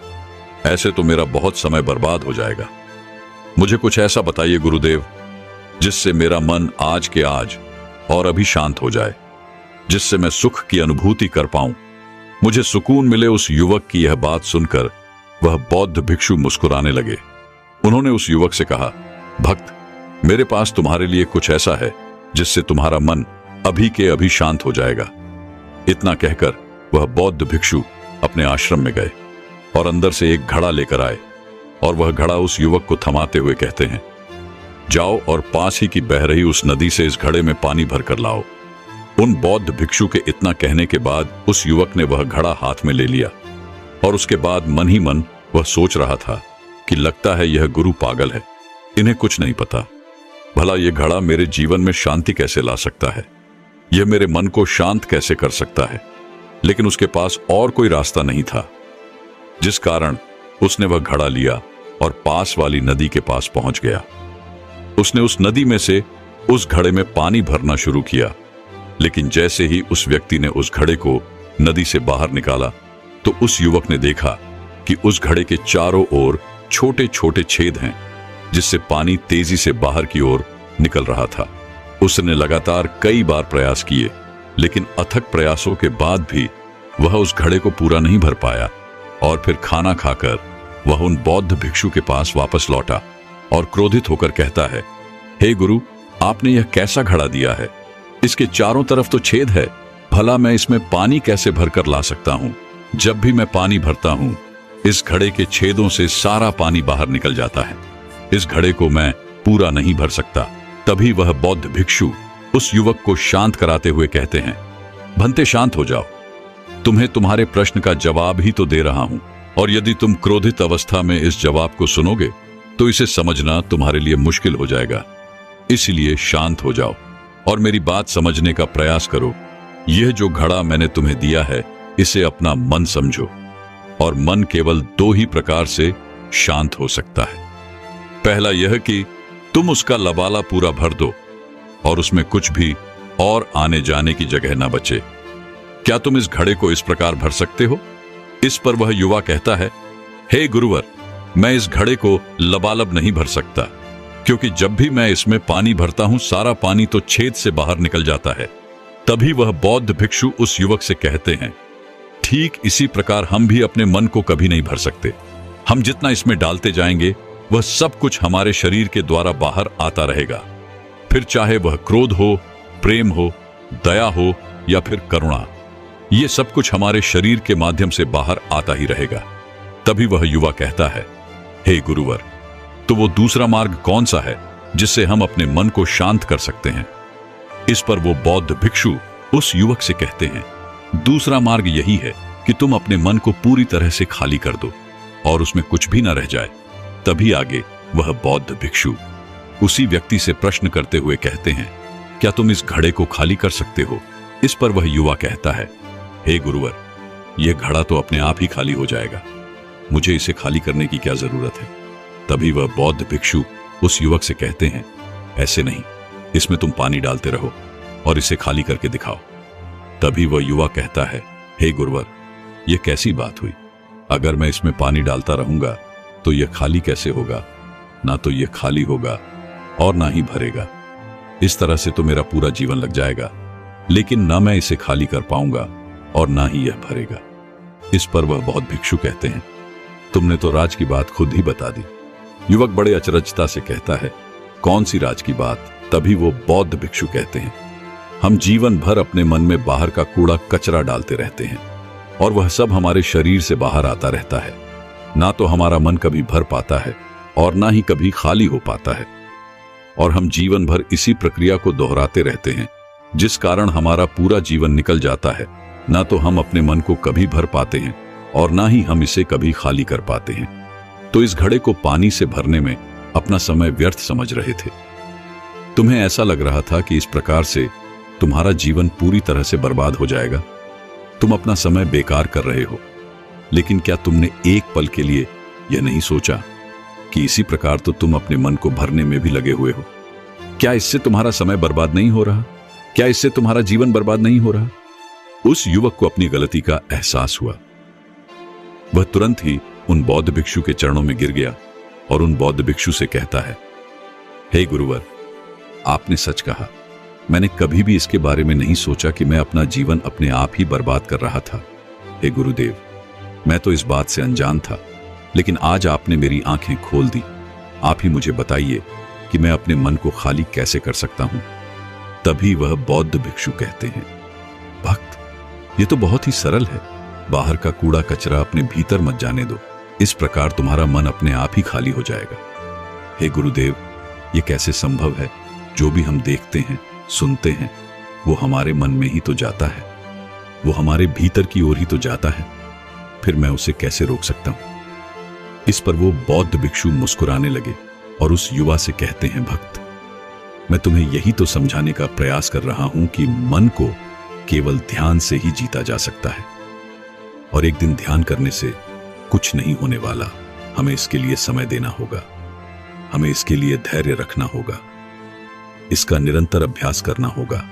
ऐसे तो मेरा बहुत समय बर्बाद हो जाएगा। मुझे कुछ ऐसा बताइए गुरुदेव, जिससे मेरा मन आज के आज और अभी शांत हो जाए, जिससे मैं सुख की अनुभूति कर पाऊं, मुझे सुकून मिले। उस युवक की यह बात सुनकर वह बौद्ध भिक्षु मुस्कुराने लगे। उन्होंने उस युवक से कहा, भक्त, मेरे पास तुम्हारे लिए कुछ ऐसा है जिससे तुम्हारा मन अभी के अभी शांत हो जाएगा। इतना कहकर वह बौद्ध भिक्षु अपने आश्रम में गए और अंदर से एक घड़ा लेकर आए और वह घड़ा उस युवक को थमाते हुए कहते हैं, जाओ और पास ही की बह रही उस नदी से इस घड़े में पानी भरकर लाओ। उन बौद्ध भिक्षु के इतना कहने के बाद उस युवक ने वह घड़ा हाथ में ले लिया और उसके बाद मन ही मन वह सोच रहा था कि लगता है यह गुरु पागल है, इन्हें कुछ नहीं पता। भला यह घड़ा मेरे जीवन में शांति कैसे ला सकता है, यह मेरे मन को शांत कैसे कर सकता है। लेकिन उसके पास और कोई रास्ता नहीं था, जिस कारण उसने वह घड़ा लिया और पास वाली नदी के पास पहुंच गया। उसने उस नदी में से उस घड़े में पानी भरना शुरू किया, लेकिन जैसे ही उस व्यक्ति ने उस घड़े को नदी से बाहर निकाला तो उस युवक ने देखा कि उस घड़े के चारों ओर छोटे छोटे छेद हैं, जिससे पानी तेजी से बाहर की ओर निकल रहा था। उसने लगातार कई बार प्रयास किए, लेकिन अथक प्रयासों के बाद भी वह उस घड़े को पूरा नहीं भर पाया और फिर खाना खाकर वह उन बौद्ध भिक्षु के पास वापस लौटा और क्रोधित होकर कहता है, हे गुरु, आपने यह कैसा घड़ा दिया है? इसके चारों तरफ तो छेद है, भला मैं इसमें पानी कैसे भरकर ला सकता हूं? जब भी मैं पानी भरता हूं, इस घड़े के छेदों से सारा पानी बाहर निकल जाता है। इस घड़े को मैं पूरा नहीं भर सकता। तभी वह बौद्ध भिक्षु उस युवक को शांत कराते हुए कहते हैं, भंते शांत हो जाओ, तुम्हें तुम्हारे प्रश्न का जवाब ही तो दे रहा हूं, और यदि तुम क्रोधित अवस्था में इस जवाब को सुनोगे तो इसे समझना तुम्हारे लिए मुश्किल हो जाएगा। इसलिए शांत हो जाओ और मेरी बात समझने का प्रयास करो। यह जो घड़ा मैंने तुम्हें दिया है, इसे अपना मन समझो, और मन केवल दो ही प्रकार से शांत हो सकता है। पहला यह कि तुम उसका लबाला पूरा भर दो और उसमें कुछ भी और आने जाने की जगह न बचे। क्या तुम इस घड़े को इस प्रकार भर सकते हो? इस पर वह युवा कहता है, हे गुरुवर, मैं इस घड़े को लबालब नहीं भर सकता, क्योंकि जब भी मैं इसमें पानी भरता हूं, सारा पानी तो छेद से बाहर निकल जाता है। तभी वह बौद्ध भिक्षु उस युवक से कहते हैं, ठीक इसी प्रकार हम भी अपने मन को कभी नहीं भर सकते। हम जितना इसमें डालते जाएंगे, वह सब कुछ हमारे शरीर के द्वारा बाहर आता रहेगा। फिर चाहे वह क्रोध हो, प्रेम हो, दया हो या फिर करुणा, ये सब कुछ हमारे शरीर के माध्यम से बाहर आता ही रहेगा। तभी वह युवा कहता है, हे गुरुवर, तो वो दूसरा मार्ग कौन सा है जिससे हम अपने मन को शांत कर सकते हैं? इस पर वो बौद्ध भिक्षु उस युवक से कहते हैं, दूसरा मार्ग यही है कि तुम अपने मन को पूरी तरह से खाली कर दो और उसमें कुछ भी न रह जाए। तभी आगे वह बौद्ध भिक्षु उसी व्यक्ति से प्रश्न करते हुए कहते हैं, क्या तुम इस घड़े को खाली कर सकते हो? इस पर वह युवा कहता है, हे गुरुवर, यह घड़ा तो अपने आप ही खाली हो जाएगा, मुझे इसे खाली करने की क्या जरूरत है? तभी वह बौद्ध भिक्षु उस युवक से कहते हैं, ऐसे नहीं, इसमें तुम पानी डालते रहो और इसे खाली करके दिखाओ। तभी वह युवा कहता है, हे गुरुवर, यह कैसी बात हुई? अगर मैं इसमें पानी डालता रहूंगा तो यह खाली कैसे होगा? ना तो यह खाली होगा और ना ही भरेगा। इस तरह से तो मेरा पूरा जीवन लग जाएगा, लेकिन ना मैं इसे खाली कर पाऊंगा और ना ही यह भरेगा। इस पर वह बौद्ध भिक्षु कहते हैं, तुमने तो राज की बात खुद ही बता दी। युवक बड़े अचरजता से कहता है, कौन सी राज की बात? तभी वो बौद्ध भिक्षु कहते हैं, हम जीवन भर अपने मन में बाहर का कूड़ा कचरा डालते रहते हैं और वह सब हमारे शरीर से बाहर आता रहता है। ना तो हमारा मन कभी भर पाता है और ना ही कभी खाली हो पाता है, और हम जीवन भर इसी प्रक्रिया को दोहराते रहते हैं, जिस कारण हमारा पूरा जीवन निकल जाता है। ना तो हम अपने मन को कभी भर पाते हैं और ना ही हम इसे कभी खाली कर पाते हैं। तो इस घड़े को पानी से भरने में अपना समय व्यर्थ समझ रहे थे। तुम्हें ऐसा लग रहा था कि इस प्रकार से तुम्हारा जीवन पूरी तरह से बर्बाद हो जाएगा। तुम अपना समय बेकार कर रहे हो, लेकिन क्या तुमने एक पल के लिए यह नहीं सोचा कि इसी प्रकार तो तुम अपने मन को भरने में भी लगे हुए हो? क्या इससे तुम्हारा समय बर्बाद नहीं हो रहा? क्या इससे तुम्हारा जीवन बर्बाद नहीं हो रहा? उस युवक को अपनी गलती का एहसास हुआ। वह तुरंत ही उन बौद्ध भिक्षु के चरणों में गिर गया और उन बौद्ध भिक्षु से कहता है, हे गुरुवर, आपने सच कहा। मैंने कभी भी इसके बारे में नहीं सोचा कि मैं अपना जीवन अपने आप ही बर्बाद कर रहा था। हे गुरुदेव, मैं तो इस बात से अनजान था, लेकिन आज आपने मेरी आंखें खोल दी। आप ही मुझे बताइए कि मैं अपने मन को खाली कैसे कर सकता हूं। तभी वह बौद्ध भिक्षु कहते हैं, भक्त, ये तो बहुत ही सरल है। बाहर का कूड़ा कचरा अपने भीतर मत जाने दो, इस प्रकार तुम्हारा मन अपने आप ही खाली हो जाएगा। हे गुरुदेव, ये कैसे संभव है? जो भी हम देखते हैं, सुनते हैं, वो हमारे मन में ही तो जाता है, वो हमारे भीतर की ओर ही तो जाता है, फिर मैं उसे कैसे रोक सकता हूं? इस पर वो बौद्ध भिक्षु मुस्कुराने लगे और उस युवा से कहते हैं, भक्त, मैं तुम्हें यही तो समझाने का प्रयास कर रहा हूं कि मन को केवल ध्यान से ही जीता जा सकता है, और एक दिन ध्यान करने से कुछ नहीं होने वाला। हमें इसके लिए समय देना होगा, हमें इसके लिए धैर्य रखना होगा, इसका निरंतर अभ्यास करना होगा।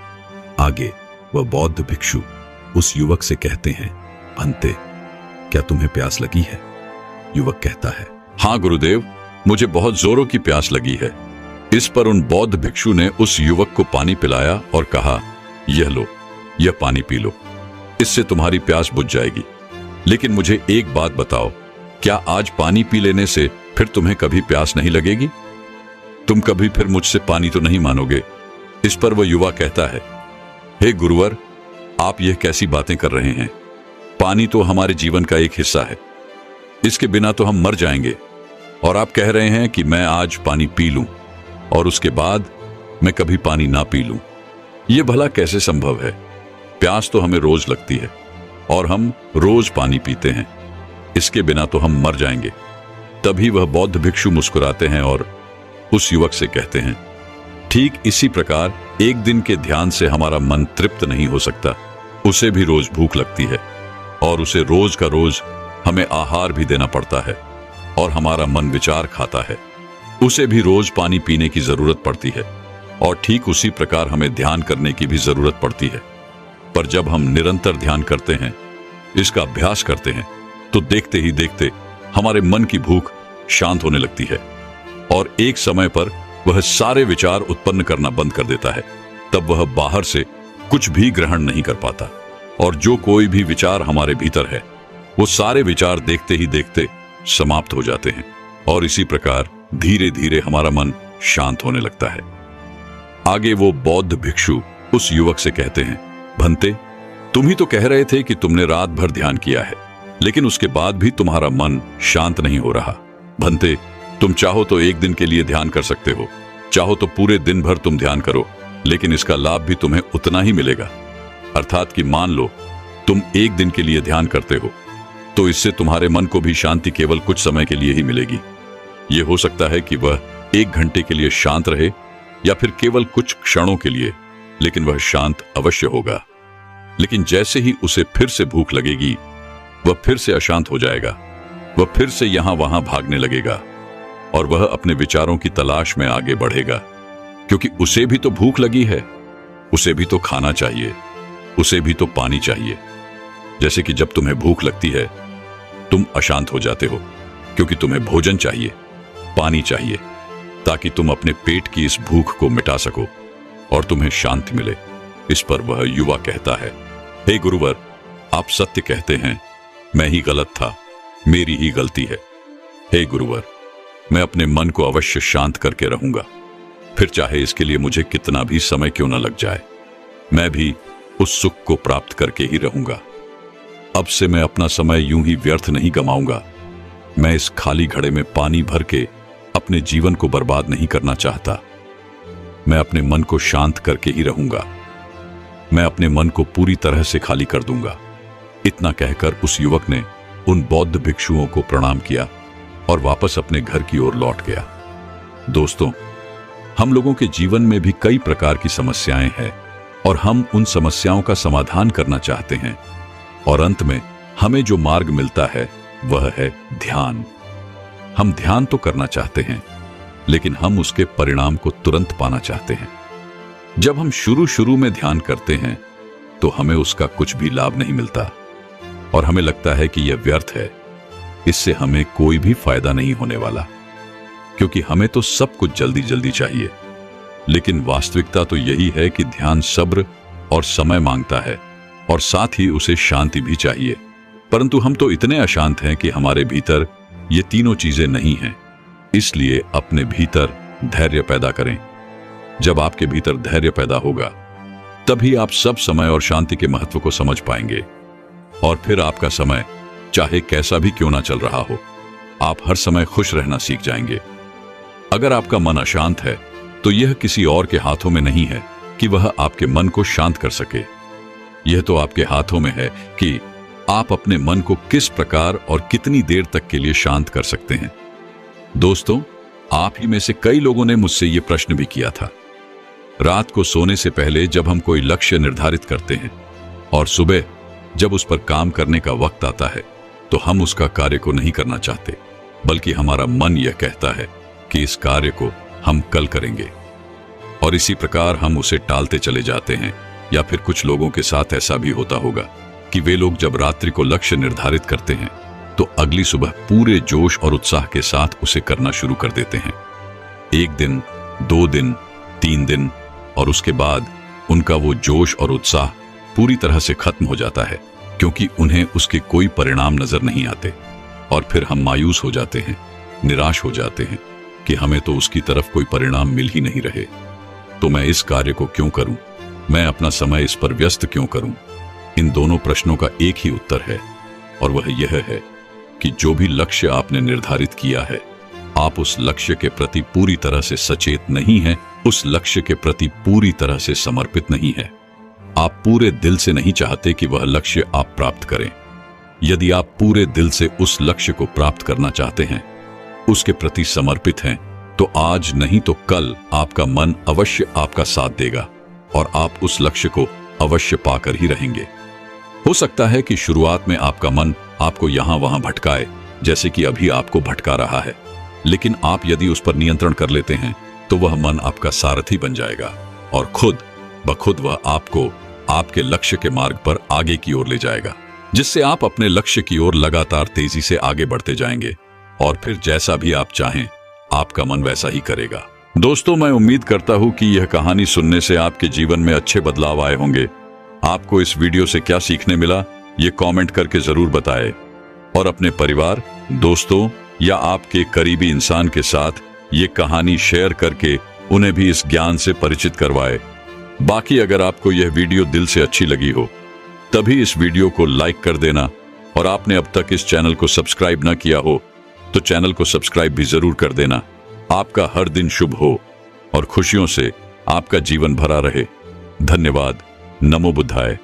आगे वह बौद्ध भिक्षु उस युवक से कहते हैं, भंते, क्या तुम्हें प्यास लगी है? युवक कहता है, हाँ गुरुदेव, मुझे बहुत जोरों की प्यास लगी है। इस पर उन बौद्ध भिक्षु ने उस युवक को पानी पिलाया और कहा, यह लो, यह पानी पी लो, इससे तुम्हारी प्यास बुझ जाएगी। लेकिन मुझे एक बात बताओ, क्या आज पानी पी लेने से फिर तुम्हें कभी प्यास नहीं लगेगी? तुम कभी फिर मुझसे पानी तो नहीं मानोगे? इस पर वह युवा कहता है, हे गुरुवर, आप यह कैसी बातें कर रहे हैं? पानी तो हमारे जीवन का एक हिस्सा है, इसके बिना तो हम मर जाएंगे, और आप कह रहे हैं कि मैं आज पानी पी लूं और उसके बाद मैं कभी पानी ना पी लूं। यह भला कैसे संभव है? प्यास तो हमें रोज लगती है और हम रोज पानी पीते हैं, इसके बिना तो हम मर जाएंगे। तभी वह बौद्ध भिक्षु मुस्कुराते हैं और उस युवक से कहते हैं, ठीक इसी प्रकार एक दिन के ध्यान से हमारा मन तृप्त नहीं हो सकता, उसे भी रोज भूख लगती है और उसे रोज का रोज हमें आहार भी देना पड़ता है, और हमारा मन विचार खाता है, उसे भी रोज पानी पीने की जरूरत पड़ती है, और ठीक उसी प्रकार हमें ध्यान करने की भी जरूरत पड़ती है। पर जब हम निरंतर ध्यान करते हैं, इसका अभ्यास करते हैं, तो देखते ही देखते हमारे मन की भूख शांत होने लगती है और एक समय पर वह सारे विचार उत्पन्न करना बंद कर देता है। तब वह बाहर से कुछ भी ग्रहण नहीं कर पाता, और जो कोई भी विचार हमारे भीतर है, वो सारे विचार देखते ही देखते समाप्त हो जाते हैं, और इसी प्रकार धीरे धीरे हमारा मन शांत होने लगता है। आगे वो बौद्ध भिक्षु उस युवक से कहते हैं, भंते, तुम ही तो कह रहे थे कि तुमने रात भर ध्यान किया है, लेकिन उसके बाद भी तुम्हारा मन शांत नहीं हो रहा। भंते, तुम चाहो तो एक दिन के लिए ध्यान कर सकते हो, चाहो तो पूरे दिन भर तुम ध्यान करो, लेकिन इसका लाभ भी तुम्हें उतना ही मिलेगा। अर्थात कि मान लो तुम एक दिन के लिए ध्यान करते हो, तो इससे तुम्हारे मन को भी शांति केवल कुछ समय के लिए ही मिलेगी। यह हो सकता है कि वह 1 घंटे के लिए शांत रहे या फिर केवल कुछ क्षणों के लिए, लेकिन वह शांत अवश्य होगा। लेकिन जैसे ही उसे फिर से भूख लगेगी, वह फिर से अशांत हो जाएगा। वह फिर से यहां वहां भागने लगेगा और वह अपने विचारों की तलाश में आगे बढ़ेगा, क्योंकि उसे भी तो भूख लगी है, उसे भी तो खाना चाहिए, उसे भी तो पानी चाहिए। जैसे कि जब तुम्हें भूख लगती है, तुम अशांत हो जाते हो, क्योंकि तुम्हें भोजन चाहिए, पानी चाहिए, ताकि तुम अपने पेट की इस भूख को मिटा सको और तुम्हें शांति मिले। इस पर वह युवा कहता है, हे गुरुवर, आप सत्य कहते हैं, मैं ही गलत था, मेरी ही गलती है। हे गुरुवर, मैं अपने मन को अवश्य शांत करके रहूंगा, फिर चाहे इसके लिए मुझे कितना भी समय क्यों न लग जाए। मैं भी उस सुख को प्राप्त करके ही रहूंगा। अब से मैं अपना समय यूं ही व्यर्थ नहीं गमाऊंगा। मैं इस खाली घड़े में पानी भर के अपने जीवन को बर्बाद नहीं करना चाहता। मैं अपने मन को शांत करके ही रहूंगा। मैं अपने मन को पूरी तरह से खाली कर दूंगा। इतना कहकर उस युवक ने उन बौद्ध भिक्षुओं को प्रणाम किया और वापस अपने घर की ओर लौट गया। दोस्तों, हम लोगों के जीवन में भी कई प्रकार की समस्याएं हैं और हम उन समस्याओं का समाधान करना चाहते हैं, और अंत में हमें जो मार्ग मिलता है वह है ध्यान। हम ध्यान तो करना चाहते हैं, लेकिन हम उसके परिणाम को तुरंत पाना चाहते हैं। जब हम शुरू में ध्यान करते हैं तो हमें उसका कुछ भी लाभ नहीं मिलता और हमें लगता है कि यह व्यर्थ है, इससे हमें कोई भी फायदा नहीं होने वाला, क्योंकि हमें तो सब कुछ जल्दी जल्दी चाहिए। लेकिन वास्तविकता तो यही है कि ध्यान सब्र और समय मांगता है और साथ ही उसे शांति भी चाहिए। परंतु हम तो इतने अशांत हैं कि हमारे भीतर ये तीनों चीजें नहीं हैं। इसलिए अपने भीतर धैर्य पैदा करें। जब आपके भीतर धैर्य पैदा होगा, तभी आप सब समय और शांति के महत्व को समझ पाएंगे, और फिर आपका समय चाहे कैसा भी क्यों ना चल रहा हो, आप हर समय खुश रहना सीख जाएंगे। अगर आपका मन अशांत है, तो यह किसी और के हाथों में नहीं है कि वह आपके मन को शांत कर सके। यह तो आपके हाथों में है कि आप अपने मन को किस प्रकार और कितनी देर तक के लिए शांत कर सकते हैं। दोस्तों, आप ही में से कई लोगों ने मुझसे यह प्रश्न भी किया था। रात को सोने से पहले जब हम कोई लक्ष्य निर्धारित करते हैं और सुबह जब उस पर काम करने का वक्त आता है, तो हम उसका कार्य को नहीं करना चाहते, बल्कि हमारा मन यह कहता है कि इस कार्य को हम कल करेंगे, और इसी प्रकार हम उसे टालते चले जाते हैं। या फिर कुछ लोगों के साथ ऐसा भी होता होगा कि वे लोग जब रात्रि को लक्ष्य निर्धारित करते हैं, तो अगली सुबह पूरे जोश और उत्साह के साथ उसे करना शुरू कर देते हैं। 1 दिन, 2 दिन, 3 दिन, और उसके बाद उनका वो जोश और उत्साह पूरी तरह से खत्म हो जाता है, क्योंकि उन्हें उसके कोई परिणाम नजर नहीं आते। और फिर हम मायूस हो जाते हैं, निराश हो जाते हैं कि हमें तो उसकी तरफ कोई परिणाम मिल ही नहीं रहे। तो मैं इस कार्य को क्यों करूं? मैं अपना समय इस पर व्यस्त क्यों करूं? इन दोनों प्रश्नों का एक ही उत्तर है, और वह यह है कि जो भी लक्ष्य आपने निर्धारित किया है, आप उस लक्ष्य के प्रति पूरी तरह से सचेत नहीं हैं, उस लक्ष्य के प्रति पूरी तरह से समर्पित नहीं है। आप पूरे दिल से नहीं चाहते कि वह लक्ष्य आप प्राप्त करें। यदि आप पूरे दिल से उस लक्ष्य को प्राप्त करना चाहते हैं, उसके प्रति समर्पित हैं, तो आज नहीं तो कल आपका मन अवश्य आपका साथ देगा और आप उस लक्ष्य को अवश्य पाकर ही रहेंगे। हो सकता है कि शुरुआत में आपका मन आपको यहां वहां भटकाए, जैसे कि अभी आपको भटका रहा है, लेकिन आप यदि उस पर नियंत्रण कर लेते हैं, तो वह मन आपका सारथी बन जाएगा और खुद ब खुद वह आपको आपके लक्ष्य के मार्ग पर आगे की ओर ले जाएगा, जिससे आप अपने लक्ष्य की ओर लगातार तेजी से आगे बढ़ते जाएंगे, और फिर जैसा भी आप चाहें, आपका मन वैसा ही करेगा। दोस्तों, मैं उम्मीद करता हूं कि यह कहानी सुनने से आपके जीवन में अच्छे बदलाव आए होंगे। आपको इस वीडियो से क्या सीखने मिला, ये कमेंट करके जरूर बताएं, और अपने परिवार, दोस्तों या आपके करीबी इंसान के साथ ये कहानी शेयर करके उन्हें भी इस ज्ञान से परिचित करवाएं। बाकी अगर आपको यह वीडियो दिल से अच्छी लगी हो, तभी इस वीडियो को लाइक कर देना, और आपने अब तक इस चैनल को सब्सक्राइब ना किया हो तो चैनल को सब्सक्राइब भी जरूर कर देना। आपका हर दिन शुभ हो और खुशियों से आपका जीवन भरा रहे। धन्यवाद। नमो बुद्धाय।